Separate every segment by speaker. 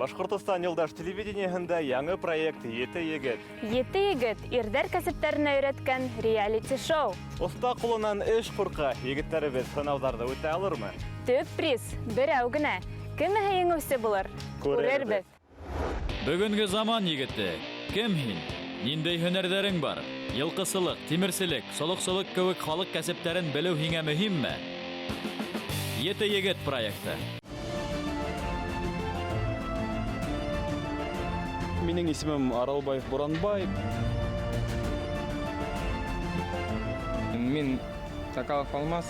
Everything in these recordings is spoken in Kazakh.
Speaker 1: Башкортостан Юлдаш телевидениеһендә яңы проект «Ете егет».
Speaker 2: Ете егет ирдәр кәсептеріне өйрәткән реалити-шоу.
Speaker 1: Оста кулынан эш курка, егетләребез сынауҙарҙы үтә алырмы?
Speaker 2: Төп приз берәү генә. Кемеһе еңеүсе булыр? Күрербеҙ.
Speaker 3: Бөгөнгө заман егете. Кем һин? Ниндәй һөнәрҙәрең бар? Йылҡысылык, тимерселек, солоҡсолоҡ кеүек халыҡ кәсептәрен белеү һиңә мөһимме? Ете егет проекты.
Speaker 4: Минең исемем Аралбаев Буранбай.
Speaker 5: Мин Сакалов Алмаз.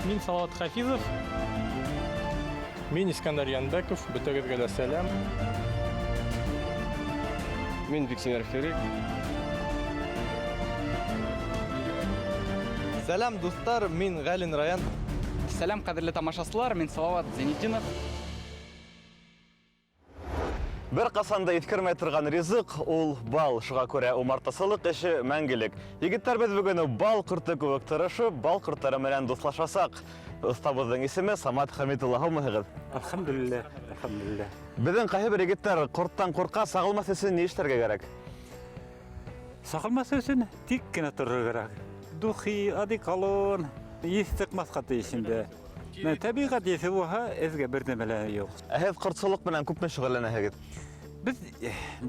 Speaker 4: Мин Салават Хафизов. Мин Искандар Янбеков. Бөтәгеҙгә лә сәлам.
Speaker 5: Мин Биксимер Ферик.
Speaker 6: Сәлам, дуҫтар, мин Ғәлин Раян.
Speaker 7: Сәлам, ҡәҙерле тамашасылар, мин Салават Зәйнетдинов.
Speaker 1: Бер ҡасан да иҫкермәй торған ризыҡ ул бал. Шуға күрә умартасылыҡ эше мәңгелек. Егеттәрбеҙ бөгөн бал ҡорто кеүек тырышып, бал ҡорттары менән дуҫлашасаҡ. Остабыҙҙың исеме Самат Хәмитулла. Һаумыһығыҙ?
Speaker 8: Алхамдулилля, алхамдулилля.
Speaker 1: Беҙҙең ҡайһы бер егеттәр ҡорттан ҡурҡа, сағылмаҫ өсөн ни эшләргә кәрәк?
Speaker 8: Сағылмас өсөн тик кенә торорға кәрәк. Духи, одеколон, еҫ сыҡмаҫҡа тейешендә. Тәбиғәт еҫе булһа, эҙгә бер нәмә лә юҡ.
Speaker 1: Һеҙ ҡортсолоҡ менән күпме шөғөлләнәһегеҙ?
Speaker 8: Беҙ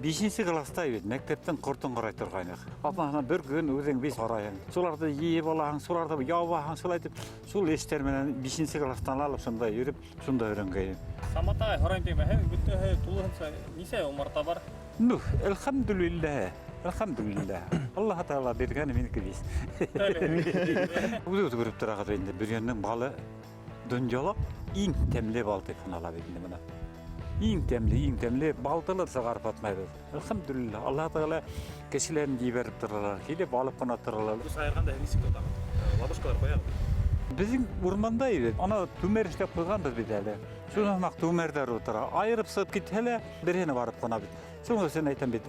Speaker 8: 5-нче класста бит мәктәптән ҡортон ҡарай торғайныҡ. Атнаһына бер көн үҙең бис ҡарайһың. Шуларҙы йыйып алаһың, шуларҙы ябаһың, шулай итеп, шул эштәр менән 5-нче класстан алып шунда йөрөп, шунда өйрәнгәйнем.
Speaker 9: Самат ағай, һорайым теймә, һеҙ бөтәһе тулыһынса нисә умарта бар?
Speaker 8: Ну, әлхәмдүлилләһ. Әлхәмдүлилләһ. Аллаһ Таала биргәне минеке бис. Үҙебеҙ күреп торабыҙ инде, бөрйәндең балы донъяла иң тәмле бал тип һанала бит инде бына. Иң тәмле балтылы сығарып атмайбыҙ. Әлхәмдүлилләһ. Аллаһ Таала кешеләрен ебәреп торалар, килеп алып ҡына торалар.
Speaker 4: Сайырғанда нисек тотағыҙ? Ладошкалар ҡояғыҙ?
Speaker 8: Беҙҙең урманда иде. Ана түмәр эшләп ҡуйғанбыҙ бит әле. Шуның түмәрҙәр ултыра. Айырып сығып китһә лә, береһенә барып ҡына бит. Шуның өсөн әйтәм бит,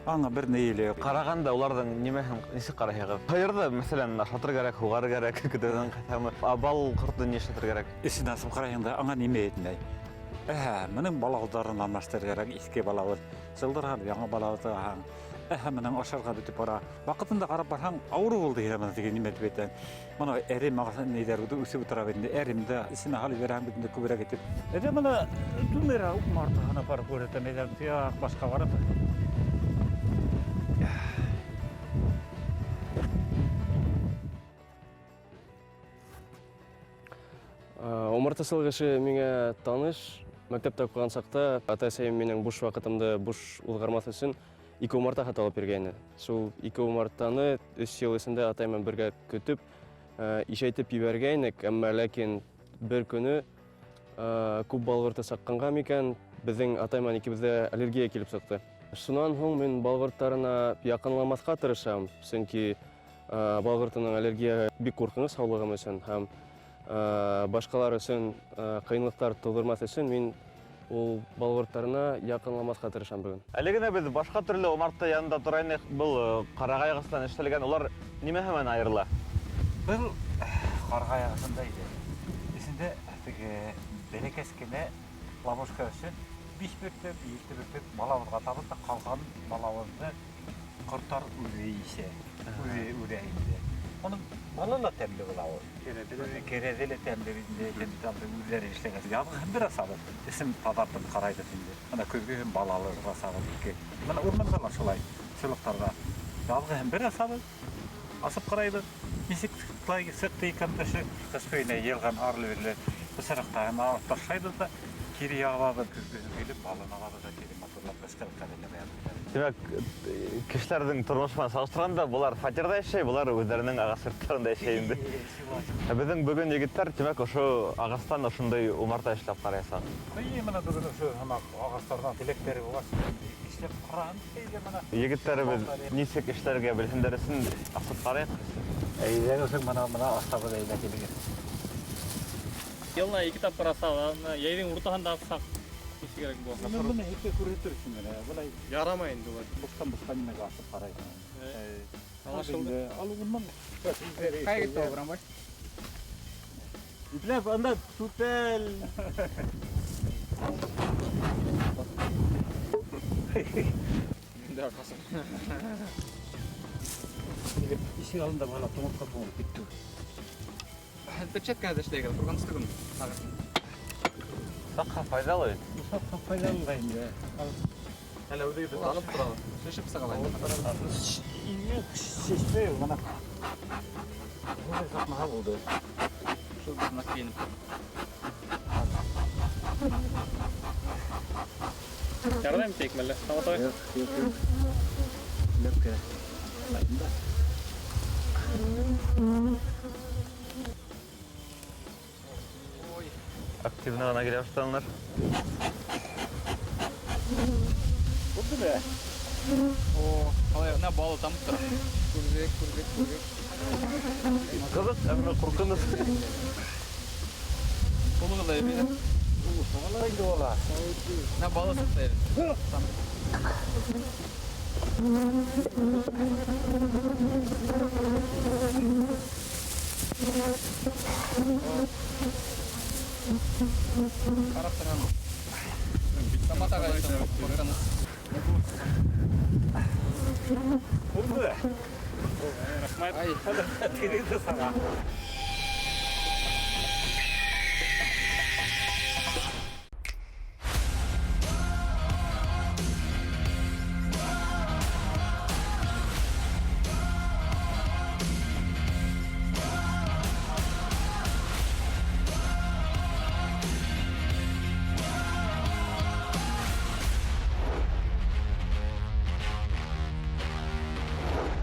Speaker 8: аңа бер ни эле.
Speaker 1: Ҡарағанда уларҙың нимәһен нисек ҡарайһығыҙ? Һыйырҙы, мәсәлән, ашатыр кәрәк, һуғар кәрәк, көтөүҙән ҡайтамы. Бал ҡортто ни эшләтер кәрәк?
Speaker 8: Эсен асып ҡарайһың да, аңа нимә етмәй. Менең балауҙарын алмаштыр кәрәк, иҫке балауыҙ. Сылдырһаң, яңы балауыҙ тығаһың. Менең ашарға бөтөп бара. Ваҡытында ҡарап барһаң, ауыры булды һиңә тиген нимә тип әйтәм. Мына әрем нейҙәр үсеп тора бит инде. Әремдә эсенә һалып бирәһең бит инде күберәк итеп. Бына түмәр умартаһына барып күрһәтәм, әйтәм, башҡа барып.
Speaker 5: Умартасылыҡ эше миңә таныш. Мәктәптә уҡыған саҡта ата-әсәйем минең буш ваҡытымды буш уҙғармаҫ өсөн 2 умарта һатып биргәйне. Шул 2 умартаны 3 йыл эсендә атайым бергә көтөп, ишәйтеп ебәргәйнек, әммә ләкин бер көнө күп балғырты саҡҡанға микән, беҙҙең атайым икебеҙҙә аллергия килеп сыҡты. Шунан һуң мин балғырттарына яҡынламаҫҡа тырышам, сөнки балғыртының аллергияға бик ҡурҡыныс һаулығым өсөн һәм башҡалар өсөн ҡыйынлыҡтар тыуҙырмаҫ өсөн мин ул балғырттарына яҡынламаҫҡа тырышам бөгөн.
Speaker 1: Әле генә беҙ башҡа төрлө умарта янында торайныҡ. Был ҡарағай ағастан эшләлгән. Улар нимәһе менән айырыла?
Speaker 8: Был ҡарағай ағасында иде. Эсендә бәләкәс кенә ловушка өсөн 5 бөртөк, 7 бөртөк балауыҙға табып та ҡалған балауыҙҙы ҡорттар үҙе ишә, үҙе инде. Onun balı da temiz bulavur. Kerezi de temiz üzeri işleğiz. Yazgı biraz sabır. İsim tadartım karaydı şimdi. Ana közgün balalı sabır ki. Bana urmanda var şolay. Şoluklarda. Yazgı biraz sabır. Asıp karaydı. Isik sıktı yıkan taşı. Kısköyüne yelgan arlı verile. Bu sırıqtağın ağırtaşaydı da kiri yağladı. Közgün gelip balını aladı da kiri motorlar kıskılıklar eləməyədi.
Speaker 1: Демәк, кешеләрҙең тормош менән сағыштырғанда, булар фатирҙа йәшәй, булар үҙҙәренең ағас йорттарында йәшәй инде. Беҙҙең бөгөн егеттәр, тимәк, ошо ағастан ошондай умарта эшләп ҡараясаҡ.
Speaker 8: Бына бөгөн ошо ағастарҙан теләктәре булғас, эшләп ҡараһын.
Speaker 1: Егеттәребеҙ нисек эшләргә белһендәр өсөн асып ҡарайыҡ.
Speaker 8: Әйҙәгеҙ бына астабыҙ әйҙәтелегеҙ.
Speaker 9: Йылына 2 тапҡыр асаҡ, йәйҙең уртаһында асаҡ.
Speaker 8: Бына һеҙгә күрһәтер өсөн генә. Былай
Speaker 9: Ярамай инде улар.
Speaker 8: бушҡан нимәгә асып ҡарайһың.
Speaker 9: Аңлашылды.
Speaker 8: Алыуынан
Speaker 7: Ҡайғы тоғырам бар?
Speaker 1: Итләп анда түтәл.
Speaker 8: Ишек алдында бала томатқа тоңып кетті.
Speaker 7: Перчатканы да эшлей керек, турган түстүгүн.
Speaker 1: Сакка пайдалы.
Speaker 8: Саққа пайдалы қайында.
Speaker 1: Әле үдегеде танып турабыз.
Speaker 7: Шешип сагалайын.
Speaker 8: Шешпей, мана. Бұлай сақмаға болды.
Speaker 7: Ушул бизин кийинип.
Speaker 9: Жардам етейік мөлі. Саматай.
Speaker 8: Löpke. Қайында.
Speaker 1: Активно гана келе баштадыңдар.
Speaker 7: Калай, мына балы тамып тур. Күрбек.
Speaker 1: Кызык, әмме куркыныч.
Speaker 7: Улугу да эми.
Speaker 8: Қайында ола.
Speaker 7: Мына балы сактайбыз. Карап турган. Саматага барганыз. Ай,
Speaker 8: Тегенде саға.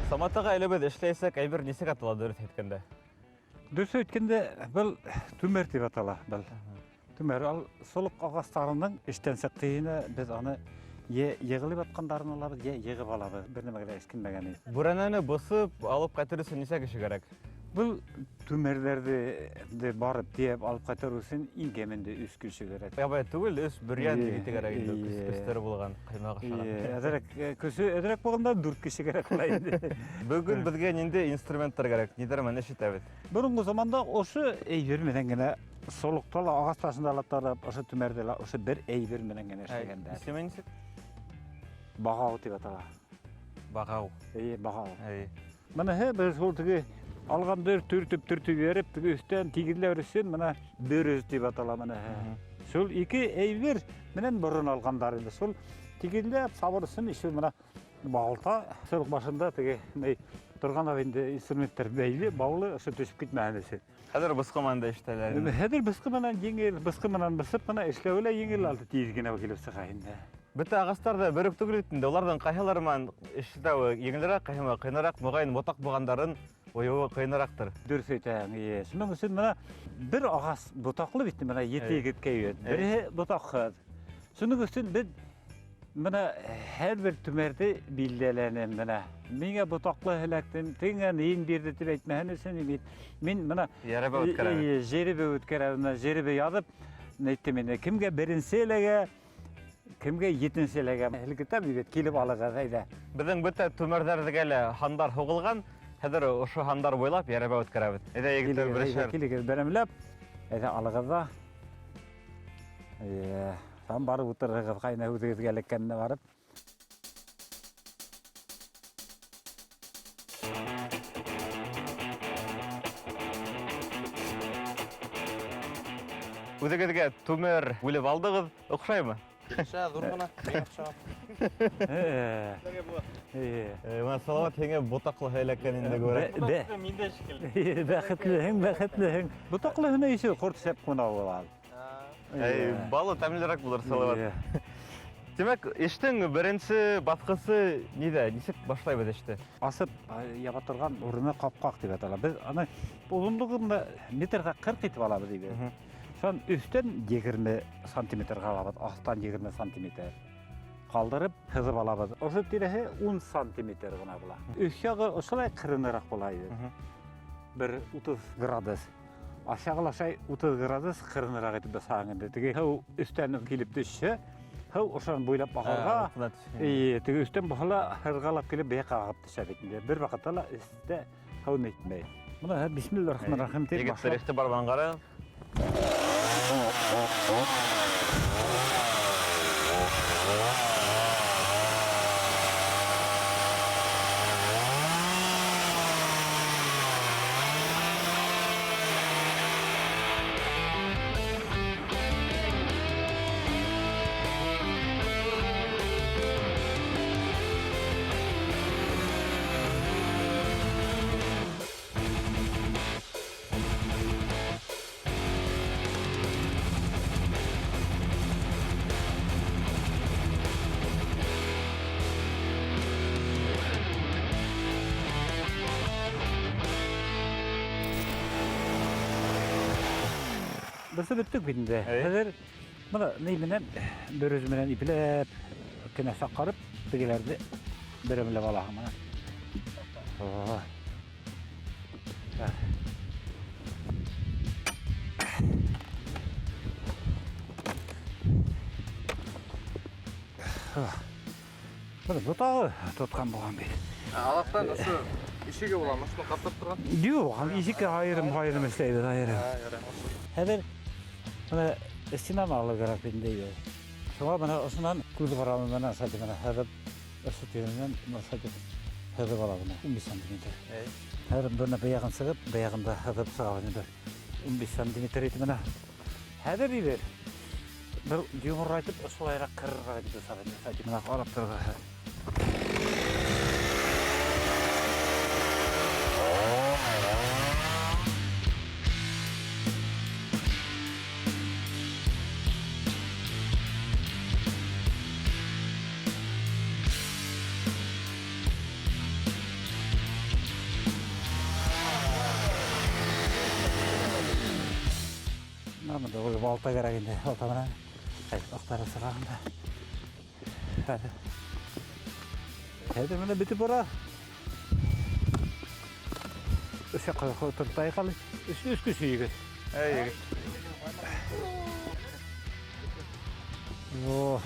Speaker 1: Саматага элебез эшлейсек, әйбер нисек атала дөрес әйткәндә.
Speaker 8: Дұрыс өткенде бұл түмер деп атала. Түмер ал солық ағастарының іштен сәттейіні біз аны еғіліп атқандарын алабыз, еғіп алабыз. Бір немегеле ескінмеген.
Speaker 1: Бурананы босып, алып кайтырысы нисек иши керек?
Speaker 8: Бұл түмерлерді барып деп алып қайтару үшін ең кемінде үш кіші керек.
Speaker 1: Ябай түгел, үс бүрян дегеті керек инде, үстері болған, қаймағы шаған.
Speaker 8: Әдірек болғанда дүрт кіші керек қылайды.
Speaker 1: Бүгін бізге нинде инструменттер керек, нидермен ешітәбіз.
Speaker 8: Бұрынғы заманда осы әйберменен генә солықталы ағастасында алаттарып, осы түмерді осы бір әйберменен генә эшлегенде.
Speaker 1: Исеме нисек?
Speaker 8: Бағау деп атала.
Speaker 1: Бағау.
Speaker 8: Бағау.
Speaker 1: Мына
Speaker 8: біз сол түгі алғандар түртіп беріп, үстен тигізлер үшін мына бөріз деп атала мына. Сол екі әйбер менен бұрын алғандар енді. Сол тигізлер сабыр үшін іші мына балта, сол башында тұрған авенде инструменттер бәйлі, баулы ұшы төшіп кетмәнесі.
Speaker 1: Хәдір бұсқыманда іштәлер.
Speaker 8: Хәдір бұсқыманан еңел, бұсқыманан бұсып, мына ішләуілі еңел алды тиізгені келіп сықайында.
Speaker 1: Бітті ағастарды бөрік түгілетінде, олардың қайхаларымен іштәуі еңілірек, қайхыма қайнарақ, мұғайын мотақ болғандарын ойуы қайнарақтыр.
Speaker 8: Дұрыс айтаң, соның үшін мына бір ағас бұтақлы бітті, мына етегет кәйбет, бірі бұтаққы. Соның үшін біз мына әр бір түмерді білделенем мына. Менге бұтақлы әләктен, теңген ең берді деп әйтмәген үшін, мен мына жеребе өткерәуіне, ядып, кімге бірінші әліге, кімге етінші әліге, әлгіттен бейбет келіп алыға қайда.
Speaker 1: Біздің бүті түмердерді әлі хандар хоғылған, Хәдір ұшы хандар бойлап, ярабә өткәрәбіз. Әйдә егеттер бірішер.
Speaker 8: Келігіз бәрімләп, әйдә алығызда. Сам барып ұтырығыз қайна өзіңізге әлеккеніне барып.
Speaker 1: Өзіңізге түмер өліп алдығыз, ұқшаймы?
Speaker 6: Ша, зурғына, мен ақшаға.
Speaker 1: Мына салават хеңе ботақлы әйлеккен енді көрек.
Speaker 9: Менде шекел.
Speaker 8: Бәқітліғің. Бұтақлығына еші құрт сәп қонау болады.
Speaker 1: Балы тәмілірек бұлыр салават. Демек, ештің бірінші батқысы неде, несек башлайбыз ешті?
Speaker 8: Асып, яба тұрған ұрыны қап-қақ деп атала. Біз ұзындығында метрға 40 етіп алабыз дейді. Son üstten 20 santimetre kalabız, alttan 20 santimetre kaldırıp hızıp alabız. Osu dirəhi 10 santimetre gına bula. Üsyağı oşalay kırınarak bulaydı. Bir 30 gradus. Aşağılaşay 30 gradus kırınarak etip de sağındı. Tigi hau üstten gelip düşse, hau oşan boylap bakarga, tigi üstten bahala hırgalap gelip beyek ağıp düşedik. Bir vakitala üstte hau netmeyi. Buna bismillahirrahmanirrahim deyip
Speaker 1: başlayalım. Yigitler ihtibar banqara.
Speaker 8: Bursa büttük binde. Hazır bana neymenen börüzmenen ipilep kene sakarıp tıgilerde börümle balağım bana. Oh. Bunu butağı tutkan boğan bir.
Speaker 6: Алақтан осы ішіге бола ма? Шunu қаптап тұрған?
Speaker 8: Yok, işik hayırım isteydi hayırım. Hazır bana Sinan ağlı garak bindeydi. Sonra bana osman kuzu paramı bana sadece bana hazır ısıtıyorumdan sadece hazır bala bana 15 santimetre. Hazır bana beyağın sığıp beyağında hazır sağlanıyor. 15 santimetre eti bana hazır bir bir yumurtayıp ısılayarak kırıra gidiyor sadece bana alıp durdu. Ama da o balta gerekinde balta bana aktarı sırağında. Hadi bana biti bora. Işık oturtay kalı. Üst küsüyü.
Speaker 1: Ey.
Speaker 8: Oh.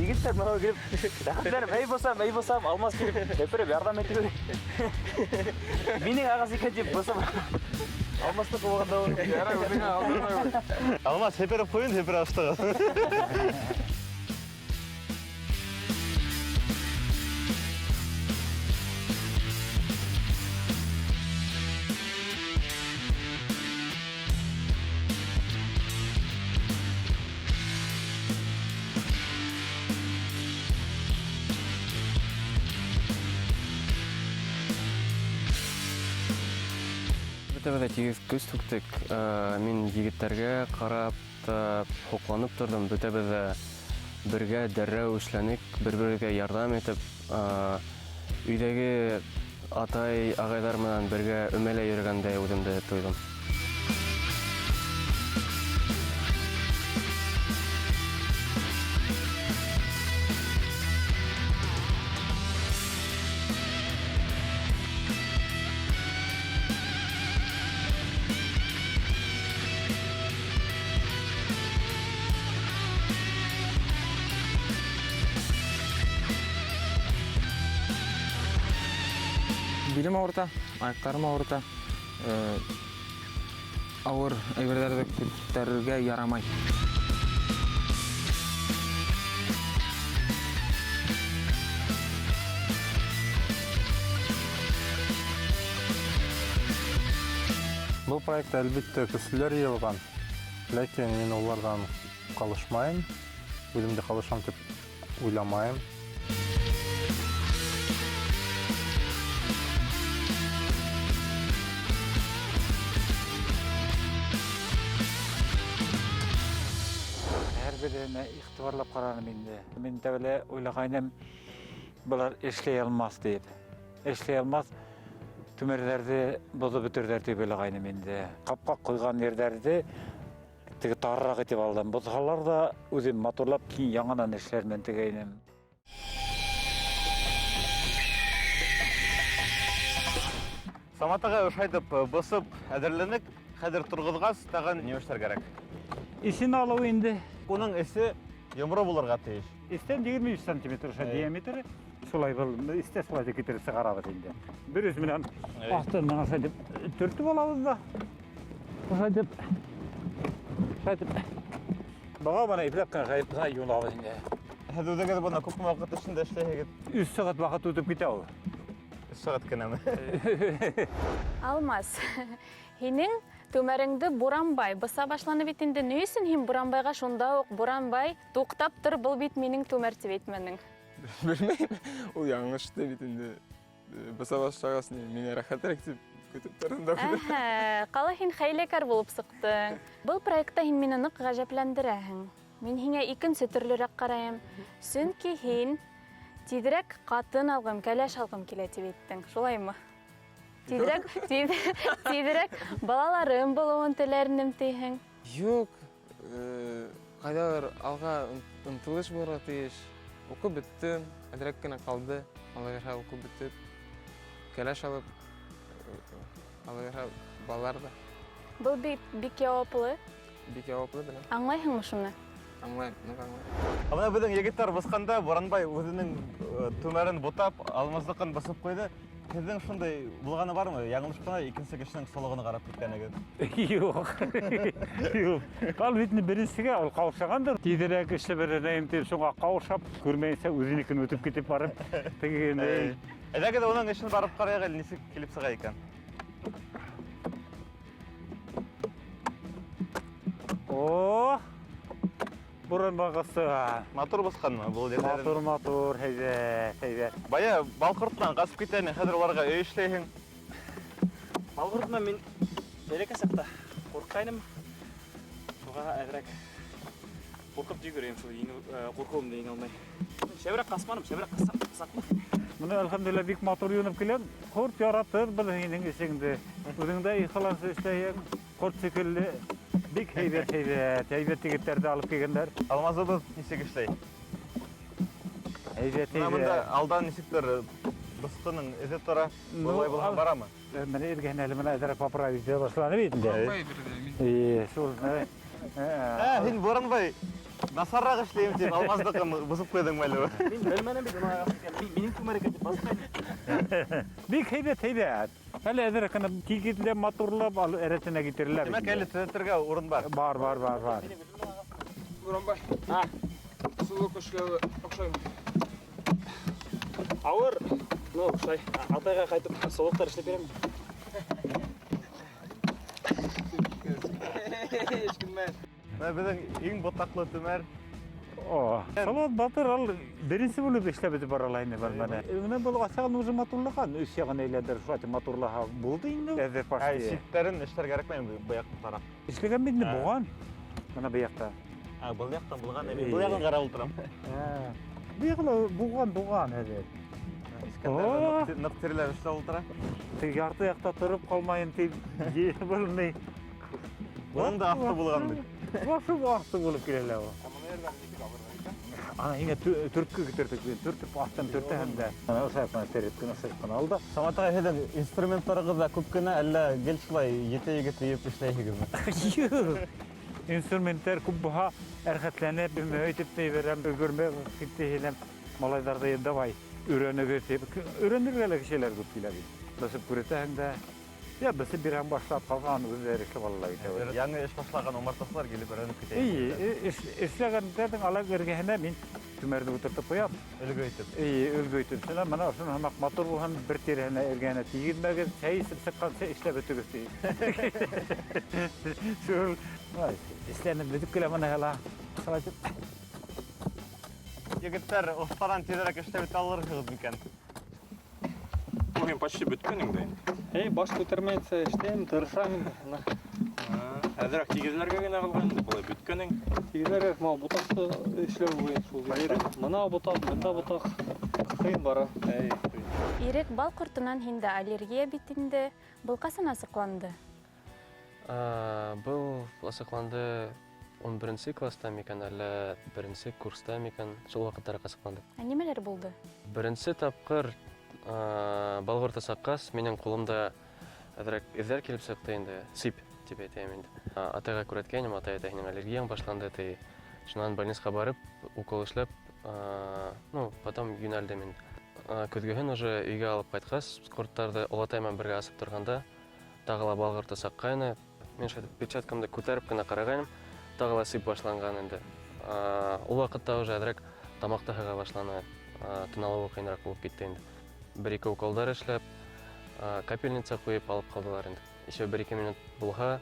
Speaker 1: Yigitler bana gelip "Rahmetlerim ey basam almaz gelip hep yardım ediyor." Benim ağası kaçıp basam. Almazsa kovanda olur.
Speaker 6: Yara ödüğüne aldırma.
Speaker 1: Almaz hep koyun hep hasta.
Speaker 5: Бөтәбеҙҙә тигеҙ көс түктек. Мин егеттәргә ҡарап та һоҡланып торҙом. Бөтәбеҙ ҙә бергә дәррәү эшләнек, бер-берегеҙгә ярҙам итеп, өйҙәге атай, ағайҙар менән бергә өмәлә йөрөгәндәй үҙемде тойҙом.
Speaker 6: Билем ауырта, аяқтарым ауырта. Ауыр әйберҙәрҙе күтәрергә ярамай.
Speaker 4: Бұл проектта әлбетте көсілер йыйылған. Ләкин мин улардан қалышмайым. Өзімде қалышам деп уйламайым.
Speaker 8: әрбіріне иқтибарлап қараным енді. Мен тәуілі ойлағайным, бұлар ешлей алмас деп. Ешлей алмас, түмерлерді бұзы бүтірдер деп ойлағайным енді. Қапқа қойған ердерді тігі тарырақ етіп алдым. Бұзғалар да өзім моторлап кейін яңадан ешлермен тігейнім.
Speaker 1: Саматаға ұшайтып босып әдірленік, қәдір тұрғызғас, таған не өштер керек?
Speaker 8: Исін алу енді.
Speaker 1: Оның ісі емро болырға тейіш.
Speaker 8: Истен 23 сантиметр диаметрі. Солай бұл, істе солай кетері сығарабыз енді. Бір өз менен астынан ашайтып, түртіп алабыз да. Ашайтып. Баға бана иплепкен жайыпқа юлабыз енді.
Speaker 1: Әдудегі бұна көп уақыт ішінде ішлейгет.
Speaker 8: 3 сағат уақыт өтіп кетеу.
Speaker 1: 3 сағат кенемі.
Speaker 2: Алмас, хинең төмәреңді Буранбай баса башланы битінде нөйсін хин Буранбайға шонда оқ Буранбай тоқтап тұр бұл бит менің төмәрті бетменің.
Speaker 10: Білмеймін, ол яңышты битінде баса башлағасын мен рахатырек деп көтіп тұрында.
Speaker 2: Қала хин хәйләкәр болып сықтың. Бұл проектта хин мені нық ғажапләндірәһің. Мен хиңа икенсе төрлерәк қарайым. Сөнки хин тидірек қатын алғым, кәләш алғым келеті беттің. Шолай ма? Тидірек балаларым болуын тілерінім тейхің.
Speaker 10: Жоқ, қайдағыр алға ұмтылыш болға тейіш. Оқы біттім, әдірек кіна қалды, алағыра оқы біттіп, кәләш алып, алағыра балалар да.
Speaker 2: Бұл бик яуаплы.
Speaker 10: Бик яуаплы білем.
Speaker 2: Аңлайһың мұшыны?
Speaker 10: Аңлайым, нұқ аңлайым.
Speaker 1: Абына біздің егеттер босқанда Боранбай өзінің төмәрін бұтап, алмаздықын басып қойды. Кездің шындай бұлғаны бар ма? Яңылыш қана екінші кішінің солығыны қарап кеткен екен.
Speaker 8: Жоқ. Қал бетіне біріншіге ол қауышағандыр. Тидірек іші біріне емтеп соңға қауышап, көрмейінсе өзінікін өтіп кетіп барып.
Speaker 1: Әдәгі де оның ішін барып қарайға несі келіп сыға екен.
Speaker 8: О! Бұрын бағысы.
Speaker 1: Мотор босқан ма?
Speaker 8: Матор, хейзе.
Speaker 1: Бая балқұртынан қасып кетені, қадыр оларға үй ішлейхің.
Speaker 7: Балғыртына мен береке сақта қорқайным. Соға әдірек қорқып жүгірем, қорқуымды ең алмай. Шәбірек қасманым, шәбірек қасақпын.
Speaker 8: Мұны әлхамдулилла бик матур юнып келем. Құрт яратыр бұл хинің есіңді. Өзіңді иқылансы іштейін. Құрт секілді. Бик хейбет тегеттерді алып кегендер.
Speaker 1: Алмазыбыз несек ішлей?
Speaker 8: Хейбет.
Speaker 1: Мұнда алдан несектер бұсқының әзет тұра олай болған бара ма?
Speaker 8: Мені едген әлімін әдірі поправить башланы бейтінде.
Speaker 1: Хин Боранбай насаррақ ішлейім деп алмаздықын бұзып қойдың мәлі.
Speaker 7: Мен бөлмәнен бет, менің көмәрек әтіп басқайын.
Speaker 8: Бик хейбет. Әлі әдірі қыны кекетілі моторлап әрәтіне кетірілі.
Speaker 1: Демек әлі түзеттерге орын бар?
Speaker 8: Бар.
Speaker 10: Боранбай, сұлы көшілі оқшайым.
Speaker 7: Ауыр, ұшай, Алтайға қайтып солықтар ішлеп беремін.
Speaker 1: Біздің ең ботақлы түмәр.
Speaker 8: Салат батыр ал бірінші болып ішлеп өтіп баралайны бар мәне. Үңіне бұл асаған өзі моторлаған, үш яғын ейлендер шуаты моторлаға болды енді. Әзір пашты.
Speaker 1: Сеттерін іштер керек мәйін бұяқтың тарақ.
Speaker 8: Ішлеген бетіне бұған. Мұна бұяқта.
Speaker 1: Бұл яқтан бұлған әмей. Бұл яғын қара ұлтырам.
Speaker 8: Бұған бұған әзір.
Speaker 1: Искандер нық терілер үшті ұлтыра.
Speaker 8: Ярты яқта тұрып қалмайын тек білмей.
Speaker 1: Бұның да ақты бұлғандық.
Speaker 8: Башы болып келелі о. Ана хинге түрткі кетірдік, түртіп астан түрті әмді. Ұшайқына стереткен, ұшайқына алды.
Speaker 1: Саматаға хедің инструменттарығы да көп кені әлі гелшілай ете-егет дейіп ішлейгізі.
Speaker 8: Инструменттер көп бұға әрқетләніп, өйтіп дей берем, көрме кеттейінем, малайдарды енді бай үйренуге теп, үйренергелі кішелер көп келеді. Бісіп көреті әңді, бісі бір әң башлап қалған өзі әректі балалар кетеді.
Speaker 1: Яңы іш башлаған омартасылар келіп үйреніп кетеді.
Speaker 8: Ішлегендердің ала көргеніне мен түмәрді отыртып қоям.
Speaker 1: Үлгі өйтіп.
Speaker 8: Үлгі өйтіп. Сәлем, мына ұшын хамақ мотор болған бір теріне әргені тегілмәген сәй сып-сыққан сәй ішлеп өті көстейді. Шөл, ісләніп бүдік келе мұны әла.
Speaker 1: Егіттер ұстаран тезірек іштеп алыр қығыз мекен.
Speaker 9: Мен почти бүткенің дайын.
Speaker 6: Баш көтермейінсе іштейм, тырышам.
Speaker 9: Әзірәк тигізлерге генә калган, былай бүткәнең. Тигізлерге мына ботакты эшләү буен шул. Мына ботак, бында ботак. Кыйын бара.
Speaker 2: Ирек бал кортунан һиндә аллергия бит инде. Был касан асыкланды?
Speaker 5: Был асыкланды 11 класста микән, әллә 1 курста микән, шул вакыттар асыкланды.
Speaker 2: Нимәләр булды?
Speaker 5: Беренче тапкыр балгырты саккас, минең кулымда әзрәк эзләр килеп чыкты инде, сип дип әйтәм инде. Атайга күрәткәнем, атай әйтә, һинең аллергияң башланды, ти. Шуннан больницага барып, укол эшләп, потом юнәлдем инде. Көзгөһен уже өйгә алып кайткас, корттарды олатаймен бергә асып торганда, тагыла балгырты саккайны. Мин шул печаткамды күтәреп кенә карагайным, тагыла сип башланган инде. Ул вакытта уже әзрәк тамакта һыга башлана, тыналуы кыйнрак булып китте инде. 1-2 уколдар эшләп, капельница куеп алып калдылар инде. Еще 1-2 минут булга,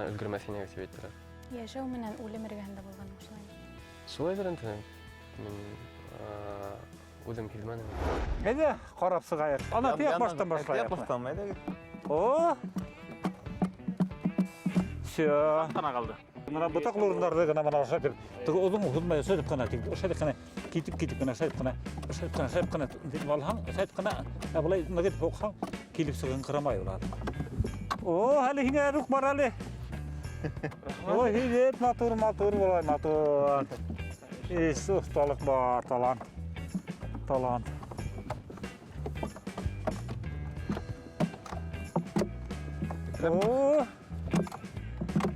Speaker 5: өлгермәсенә дип әйттеләр.
Speaker 2: Яшәү менән үлем эргәһендә булган шулай.
Speaker 5: Шулайдыр инде. Мин үзем килмәдем.
Speaker 8: Әйдә, карап сыгайык. Ана тияк баштан башлайык. О! Всё.
Speaker 9: Тана калды.
Speaker 8: Мына ботак лурындарды гына мына шәкер. Тыгы озын узмай сөйләп кына тик. Шәкер кына китеп кына шәкер кына дип алһаң, шәкер кына булай нигә дип уксаң, килеп сыгын кырамай улар. О, хәле һиңә рух бар әле. Ой, һидет матур булай матур. Осталык бар, талант. О!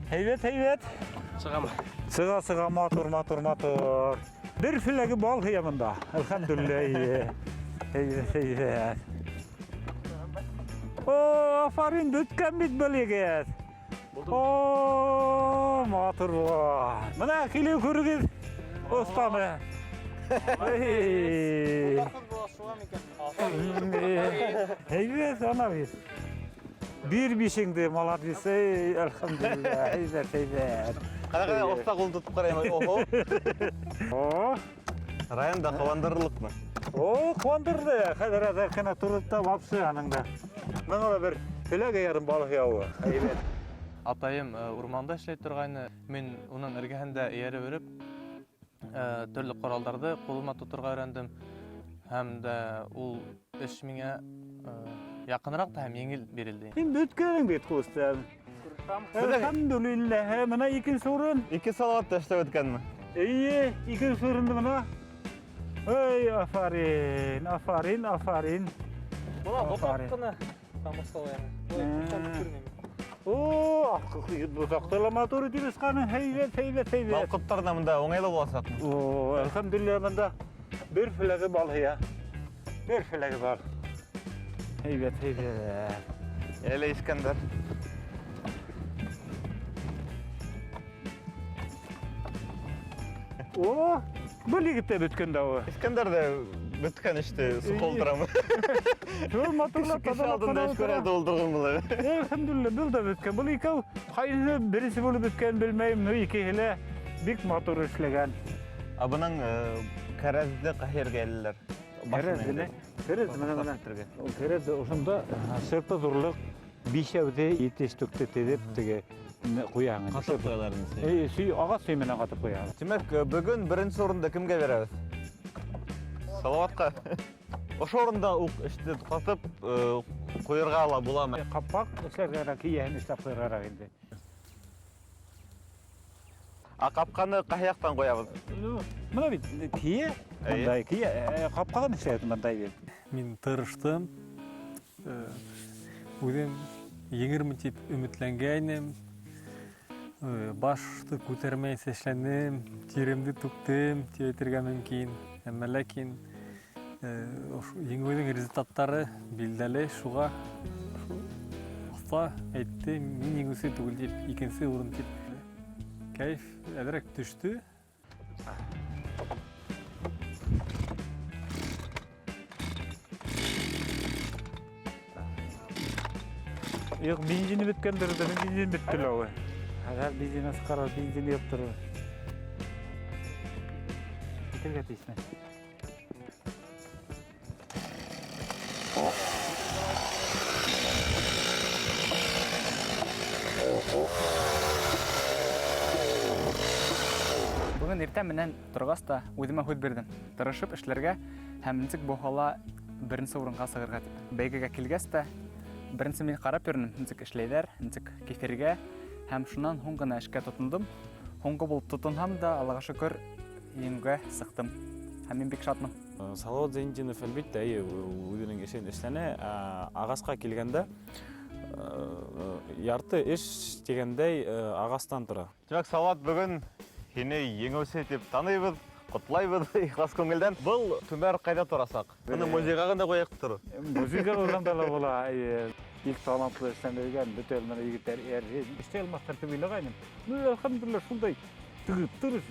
Speaker 8: Heybet.
Speaker 5: Сыгамы.
Speaker 8: Sıga matur. Bir filegi bal hıyamında. Elhamdülillah. Heybet. O, afarin bütken bit bölgeyiz. O, matur var. Mana kili kuruguz. Ostamı. Heybet ana bir. Bir bişingdi maladis. Elhamdülillah. Heybet.
Speaker 1: Қара оста қол тұтып қараймын. Охо.
Speaker 8: О,
Speaker 1: Районда қуандырырлық мы?
Speaker 8: о, қуандырды. Қазір қана тұрып та вапсы аныңда. Мына бір филеге ярым балық яуы. Heybet.
Speaker 11: Атайым урманда эшләй торгайны, мин унын эргәһендә иярә берип, төрле коралларды кулыма тутырга өйрәндем. Һәм дә ул эш миңа якынрак та һәм еңел бирелде.
Speaker 8: Сен бүткәнең бит кустам. Elhamdülillah. Mana ikinci sorun.
Speaker 1: 2 салаватта эшләп өткәнме?
Speaker 8: İyi, ikinci sorundu bana. Ey aferin.
Speaker 9: Була ботак кына тамашалау яны.
Speaker 8: Oo, bu taktala motoru diriz kanı. Heybet.
Speaker 1: Балқыттарда мында оңайлы боласақмы?
Speaker 8: Oo, elhamdülillah bunda bir filegi bal ya. Bir filegi bal. Heybet.
Speaker 1: Әле Искәндәр.
Speaker 8: Oo, bu ligde bütken dağı.
Speaker 1: Искәндәр дә бөткән эште су колдырамы?
Speaker 8: Şöyle motorla
Speaker 1: Кеше алдында эш күрә долдырган була.
Speaker 8: Elhamdülillah bu da bütken. Bu ikav hayırlı birisi bulup bütken bilmeyim. Ne ikihile bik motor işlegen.
Speaker 1: Абының кәрәзде каһергә әлләр.
Speaker 8: Kerez mana. O kerez oşunda sırta durluk bir şeyde yetiştikte tedip tege koyağın.
Speaker 1: Катып куяларны.
Speaker 8: Suy ağa suy менен катып koyağın.
Speaker 1: Демәк, бүген беренче орында кемгә бирәбез? Салаватка. Ошо орында ук эште катып куярга ала буламы?
Speaker 8: Kapak эшләргә киен эшләп koyarга инде.
Speaker 1: Капканы каяктан коябыз?
Speaker 8: Мына бит кие, мындай кие, капкагын эшләп мындай бит.
Speaker 9: Мин тырыштым. Үзем еңермен дип өметләнгәнем. Башты күтәрмәй эшләнем, тиремде түктем, дип әйтергә мөмкин. Әмма ләкин еңүнең результаттары билдәле, шуга уста әйтте, мин еңүсе түгел дип, икенче урын дип. Кайф әдрәк төште.
Speaker 8: Yok benzini bitkendir de benzin bitti la. Hadi benzin askara benzin yaptır. Bitir getirsin. Oh.
Speaker 7: Бүгін иртә менән торгас та үземә һүз бирдем. Тырышып эшләргә һәм ничек бу һала беренче урынга сыгырга дип. Бәйгегә килгәс тә беренче мин карап йөрдем, ничек эшләйләр, ничек кефиргә һәм шуннан һуң гына эшкә тотындым. Һуңгы булып тотынһам да, Аллага шөкер, иңгә сыктым. Һәм мин бик шатмын.
Speaker 12: Салават Зайнетдинов әлбәттә үзенең эшен эшләнә, агаска килгәндә ярты эш дигәндәй агастан тора.
Speaker 1: Демәк, Салават, бүген һине еңеүче дип таныйбыз, котлайбыз ихлас күңелдән. Был түмәр кайда торасак? Моны музейга гына куяк тор.
Speaker 8: Музейга куйганда ла була. Ilk талантлы эшләмәгән бөтен менә егетләр эшли алмастар дип уйлаганым. Әлхәмдүлилләх, шундай тырыш.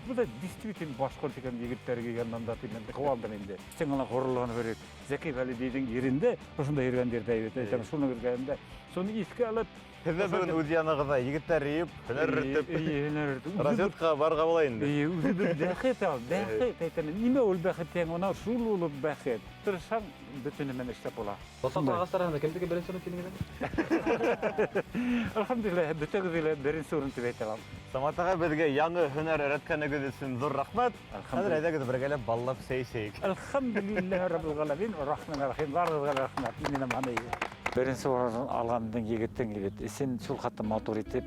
Speaker 8: Бу да действительно башкорт икән егетләргә яннан да тимен кыландым инде. Сен ана горурлыгын берет. Зәки Галидидің еринде, ошонда йөргән дирдә әйтәм, шуны күргәндә, шуны искә алып,
Speaker 1: Һеҙҙә бөгөн үҙ янығыҙҙа егеттәр йыйып, һөнәр өйрәтеп, разведкаға барырға була инде.
Speaker 8: Үҙебеҙ бәхет ал, бәхет әйтәм. Нимә ул бәхет дигән, ана шул ул бәхет. Тырышсаң, бөтөнө менән эшләп була.
Speaker 5: Ботаҡ ағастарында кемдеке беренсе урын килгән?
Speaker 8: Әлхәмдүлилләһ, бөтәгеҙгә беренсе урын дип әйтә алам.
Speaker 1: Самат ағай, беҙгә яңы һөнәр өйрәткәнегеҙ өсөн ҙур рәхмәт. Хәҙер әйҙәгеҙ бергәләп баллап сәйсәйек.
Speaker 8: Әлхәмдүлилләһ раббил ғаләмин, рахманир рахим. Барығыҙға рәхмәт. Минең маны. Беренсе урын алғандың егеттің егет. Сен шул хатты матур итеп,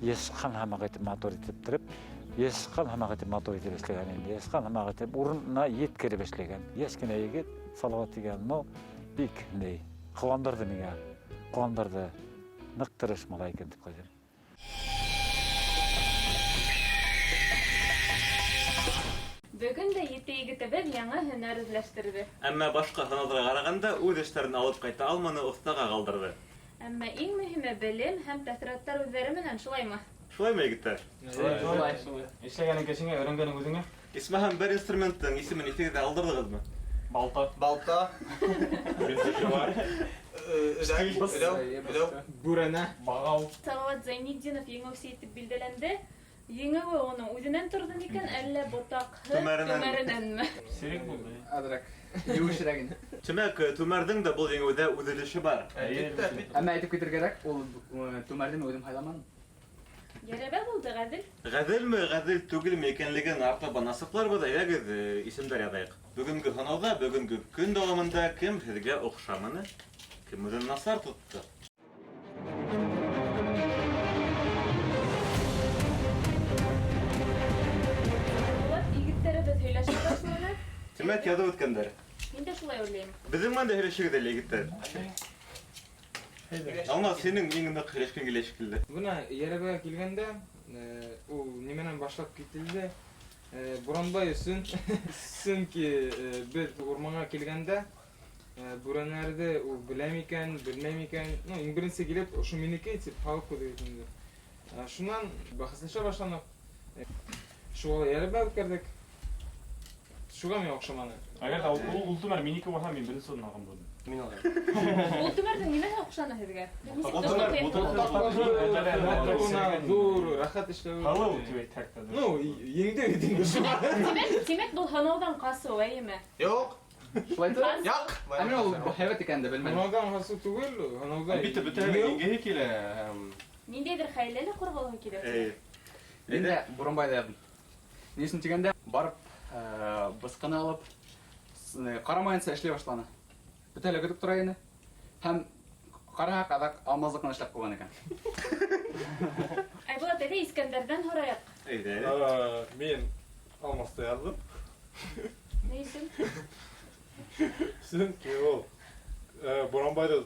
Speaker 8: есқан һамақ итеп матур итеп тұрып, есқан һамақ итеп матур итеп эшләгән инде. Есқан һамақ итеп урынына еткереп эшләгән. Яшкенә егет, Салават дигән, ну, бик ней. Куандырды миңа. Куандырды. Нык тырыш малай икән дип куйдым.
Speaker 2: Бүгін дә ете егетебеҙ яңы һөнәр эҙләштерҙе.
Speaker 1: Әммә башҡа һынауҙарға ҡарағанда үҙ эштәрен алып ҡайта алманы, оҫтаға ҡалдырҙы.
Speaker 2: Әммә иң мөһиме белем һәм тәьҫораттар үҙҙәре менән, шулаймы?
Speaker 1: Шулаймы, егеттәр?
Speaker 7: Шулай.
Speaker 9: Эшләгәнең кешеңә, өйрәнгәнең үзеңә.
Speaker 1: Исмаһам, бер инструменттың исемен иҫегеҙҙә алдырҙығыҙмы?
Speaker 9: Балта. Бүрәнә. Бағау.
Speaker 2: Салават Зайнетдинов еңеүсе итеп билдәләнде. Еңеүе уның үҙенән торҙо микән, әллә ботаҡһы түмәренәнме?
Speaker 9: Сирек булды.
Speaker 7: Аҙыраҡ. Еүешерәк инде.
Speaker 1: Тимәк, түмәрҙең дә был еңеүҙә үҙ өлөшө бар.
Speaker 7: Әммә әйтеп китергәрәк, ул түмәрҙең үҙем һайламаным.
Speaker 2: Йәрәбә булды, Ғәҙел.
Speaker 1: Ғәҙелме, ғәҙел түгелме икәнлеген артабан асыҡларбыҙ, әйҙәгеҙ исемдәр яҙайыҡ. Бөгөнгө һынауҙа, бөгөнгө көн дауамында кем һеҙгә оҡшаманы, кем үҙен насар тотто?
Speaker 2: Егеттәребеҙ һөйләшеп башланы.
Speaker 1: Тимәк, яҙып үткәндәр.
Speaker 2: Мин дә шулай уйлайым.
Speaker 1: Беҙҙең менән дә һөйләшегеҙ әле, егеттәр. Алмаз, синең иң ныҡ һөйләшкең килә шикелле.
Speaker 10: Бына Йәрәбәгә килгәндә, ул неменән башлап кителде? Буранбай өсөн. Сөнки беҙ урманға килгәндә, бүрәнәрҙе ул беләм икән, белмәм икән. Ну, иң беренсе килеп, ошо минеке тип һалып ҡуйҙы инде. Шунан бәхәсләшә башланыҡ. Шуға Йәрәбәгә үткәрҙек. Шуға миңә оҡшаманы.
Speaker 9: Әгәр ул түмәр минеке булһа, мин беренсе урын алған булдым.
Speaker 5: Мин алам.
Speaker 2: Ул түмәрҙең нимәһе оҡшаны һеҙгә?
Speaker 10: Ҙур, рәхәт эшләү.
Speaker 9: Һылыу тип әйтһәк тә.
Speaker 10: Ну, еңде бит инде шуға.
Speaker 2: Тимәк, был һынауҙан ҡасыу, әйеме?
Speaker 6: Юҡ.
Speaker 7: Шулай тор?
Speaker 6: Яҡ.
Speaker 7: Ә мин ул һәйбәт икәнде белмәнем.
Speaker 10: Һынауҙан ҡасыу түгел, һынауҙа.
Speaker 9: Әлбиттә, бөтәһе иңгеһе килә.
Speaker 2: Ниндәйҙер хәйләле ҡурғалығы килә.
Speaker 7: Мин дә Буранбайҙа яҙдым. Ни өсөн тигәндә, барып, бысҡыны алып, ҡарамайынса эшләй башланы. Бөтәһе лә көтөп тора ине. Һәм ҡараһаҡ, аҙаҡ алмазлыҡны эшләп ҡуйған икән.
Speaker 2: Айбулат, әйҙә Искәндәрҙән һорайыҡ.
Speaker 9: Мин алмасты яҙҙым.
Speaker 2: Ни өсөн?
Speaker 9: Сөнки ул Буранбайҙы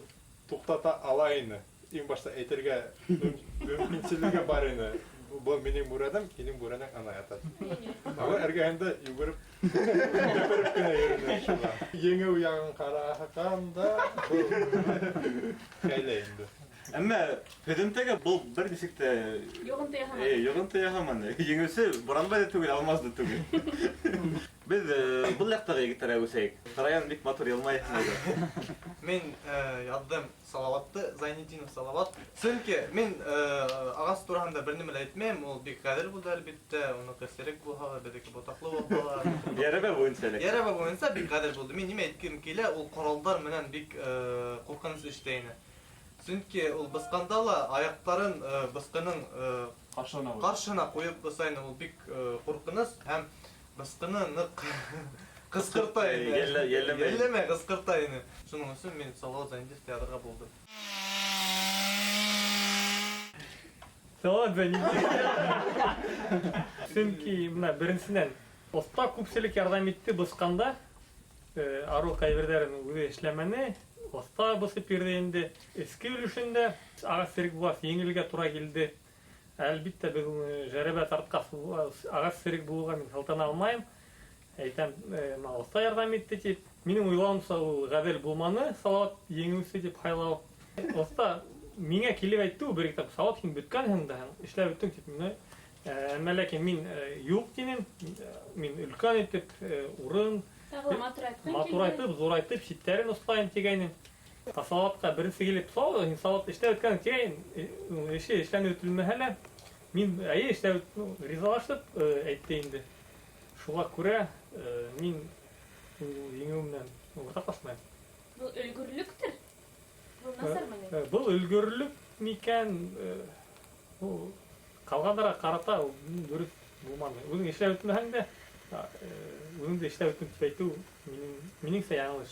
Speaker 9: туҡтата ала ине. Иң башта әйтергә мөмкинселеге бар ине. Был минең бүрәнәм, һинең бүрәнәң ана ята. Һәм эргәһендә йүгереп, йүгереп кенә йөрөнө шуға. Еңеү яғын ҡарағанда хәйлә инде.
Speaker 1: Әммә һөҙөмтәгә был бер нисек тә
Speaker 2: Йоғонто яһаманы.
Speaker 1: Йоғонто яһаманы. Еңеүсе Буранбай да түгел, Алмаз да түгел. Беҙ был яҡтағы егеттәргә үсәйек. Ҡараян бик матур йылмай.
Speaker 6: Мин яҙҙым Салаватты, Зайнетдинов Салават. Сөнки мин ағас тураһында бер нимә лә әйтмәйем, ул бик ғәҙел булды әлбиттә, уныҡы серек булһа ла, беҙҙеке ботаҡлы булһа ла.
Speaker 1: Йәрәбә буйынса элек.
Speaker 6: Йәрәбә буйынса бик ғәҙел булды. Мин нимә әйткем килә, ул ҡоралдар менән бик ҡурҡыныс эштә ине. Сөнки ул бысқанда ла аяқтарын бысқының қаршына қойып бысайны ул бик қорқыныс һәм бысқыны нык кыскыртай еллеме кыскыртай. Шуның өчен мен Салават Зайнетдинов театрга булдым.
Speaker 13: Салават Зайнетдинов. Сөнки мына беренчедән оста күпчелек ярдәм итте бысқанда. Ару кайберләрен үзе эшләмәне, оста бысып бирде инде. Эске өлешендә Агас Серик буласы еңелгә туры килде. Әлбиттә без җәрәбә тарткас Агас Серик булуга мин халтана алмайм. Әйтәм, оста ярдәм итте дип, минем уйлавымча ул гадел булманы, Салават еңүсе дип хайлау. Оста миңа килеп әйтте, бер китап Салават һин беткәнһең дә, эшләп беттең дип мине. Әмма ләкин мин юк динем, мин өлкән итеп урын матурайтып, зурайтып, читтәрен устайым тигәйнем. Салаватка беренче килеп, Салават эшләп беткән тигәйн, эше эшләнеп үтелмәһә лә, мин эшләп ризалашып әйтте инде. Шуңа күрә мин еңүемнән уртаклашмайм.
Speaker 2: Бу өлгүрлүктер. Бу насырмы?
Speaker 13: Бу өлгүрлүк микән? Калгандара карата дөрес булмады. Үзең эшләп үтмәһәң дә, үзең дә эшләп үтеп әйтү минеңсә яңлыш.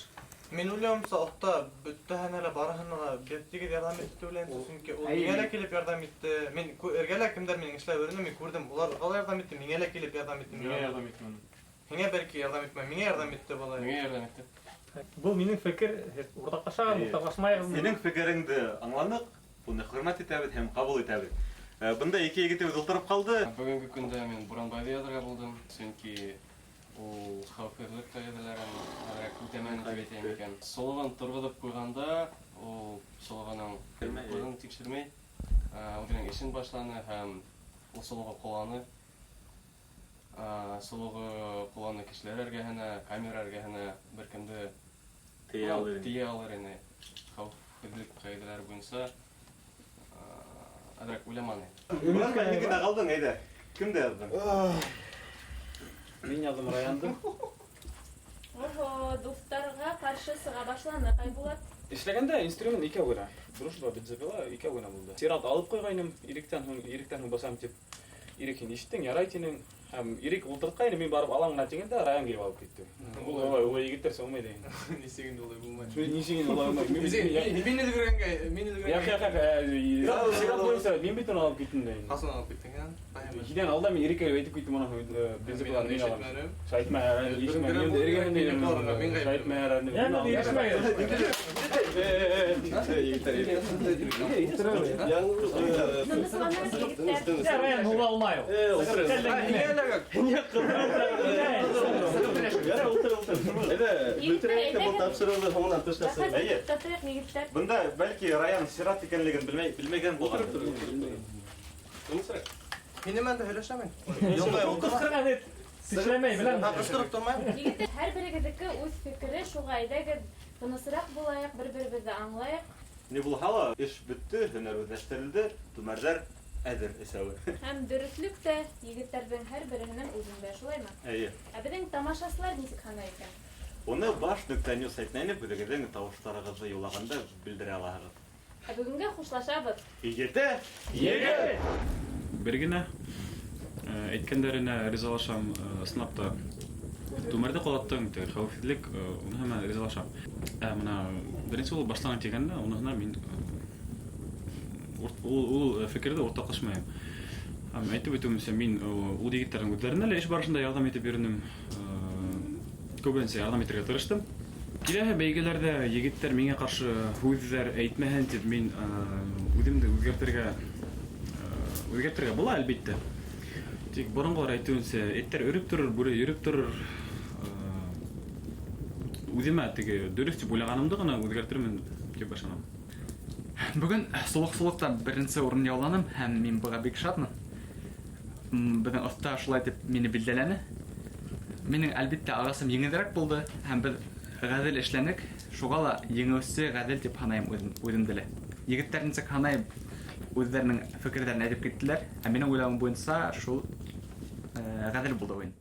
Speaker 6: Мен уйлыймча, отта бүттәһен әле барыһына беттиге ярдәм итте үлән, чөнки ул миңа ла килеп ярдәм итте. Мен эргәлә кемдер минең эшләп өрүне мин күрдем. Улар ярдәм итте, миңа ла килеп ярдәм итте.
Speaker 5: Миңа ярдәм итте.
Speaker 6: Һиңә бәлки ярдәм итмә, миңа ярдәм итте булай.
Speaker 5: Миңа ярдәм итте.
Speaker 13: Бу минең фикер, уртаклашаган, уртаклашмайбыз.
Speaker 1: Синең фикереңде аңланык, буны хөрмәт итәбез һәм кабул итәбез. Бында ике егетебез утырып калды.
Speaker 5: Бүгенге көндә мин Буранбайды язарга булдым, чөнки ул хәвефлек кагыйдәләрен үтәмәне дип әйтәм икән. Солыгын торгызып куйганда, ул солыгының күзен тикшермәй, үзенең эшен башланы һәм ул солыгы кулланы. Солыгы кулланы кешеләр эргәһенә, камера эргәһенә беркемдә тия алыр ине. Хәвефлек кагыйдәләре буенча Адрак уйламаны.
Speaker 1: Буранбай нигә калдың әйдә? Кемдә яздың?
Speaker 12: Мин яздым Раянды.
Speaker 2: Ого, дусларга каршы сыга башланы, Айбулат.
Speaker 12: Эшләгәндә инструмент икәү генә. Дружба бензопила икәү генә булды. Сират алып куйгайным, иректән һуң басам дип. Ирекин ишеттең, ярай тинең. Һәм ирек ултырткайны, мин барып алаңга дигәндә Раян килеп алып китте. Ул егеттер сомайды.
Speaker 6: Нисеген улай булмай.
Speaker 12: Нисеген улай булмай.
Speaker 6: Мин илгәргәнгә,
Speaker 12: Сират булса, мин бит алып киттем дә.
Speaker 6: Касан алып киттең һәм?
Speaker 12: Идән алда мин иреккә әйтеп киттем аны бензопила мин алам. Шайтма, ишмә, мин эргәһендә идем. Шайтма,
Speaker 13: Яңа ирешмә. Раян була алмай.
Speaker 1: Бында бәлки Раян Сират икәнлеген белмәгән булыр.
Speaker 6: Минем анда һөйләшәмен.
Speaker 13: Кыскырган ит. Сишләмәй белән.
Speaker 6: Кыскырып тормайм.
Speaker 2: Егеттер һәр берегездәге үз фикере, шуга әйдәгез тынысрак булайык, бер-беребезне аңлайык.
Speaker 1: Ни булһа, эш бетте, һөнәр үзләштерелде, түмәрләр әзер эсәве.
Speaker 2: Һәм дөрестлек тә егеттердән һәр беренең үзендә, шулаймы?
Speaker 1: Әйе.
Speaker 2: Ә безнең тамашачылар ничек хана икән?
Speaker 1: Уны баш.news сайтына үзегезнең тавышларыгызны юлаганда белдерә аласыз.
Speaker 2: Ә бүгенгә хушлашабыз.
Speaker 1: Егете!
Speaker 12: Егет! Бер генә әйткәннәренә ризалашам, сынапта түмәрдә калаттың, хәвефлек, уны һәм ризалашам. Менә беренче ул башланган тигәндә, уны гына мин ул фикердә уртаклашмыйм. Әйтеп үтүемчә, мин ул егетләрнең үзләренә лә эш барышында ярдәм итеп йөрдем. Күбенчә ярдәм итәргә тырыштым. Киләһе бәйгеләрдә егетләр миңа каршы һүзләр әйтмәһен дип мин үземне үзгәртергә була әлбәттә. Тик борынгылар әйтүенчә, этләр өреп торыр, бүре йөреп торыр. Үземә теге дөрес дип уйлаганымды гына үзгәртермен дип башламам.
Speaker 7: Бүген солык-солыкта беренче урын яуланым һәм мин буга бик шатмын. Безнең оста шулай дип мине билдәләне. Минең әлбәттә агасым еңелрәк булды һәм без гадел эшләнек. Шуга ла еңүче гадел дип ханаем үземдә лә. Егетләрне ханаем үзләренең фикерләрен әйтеп киттеләр. Ә минең уйлавым буенча шул гадел булды уен.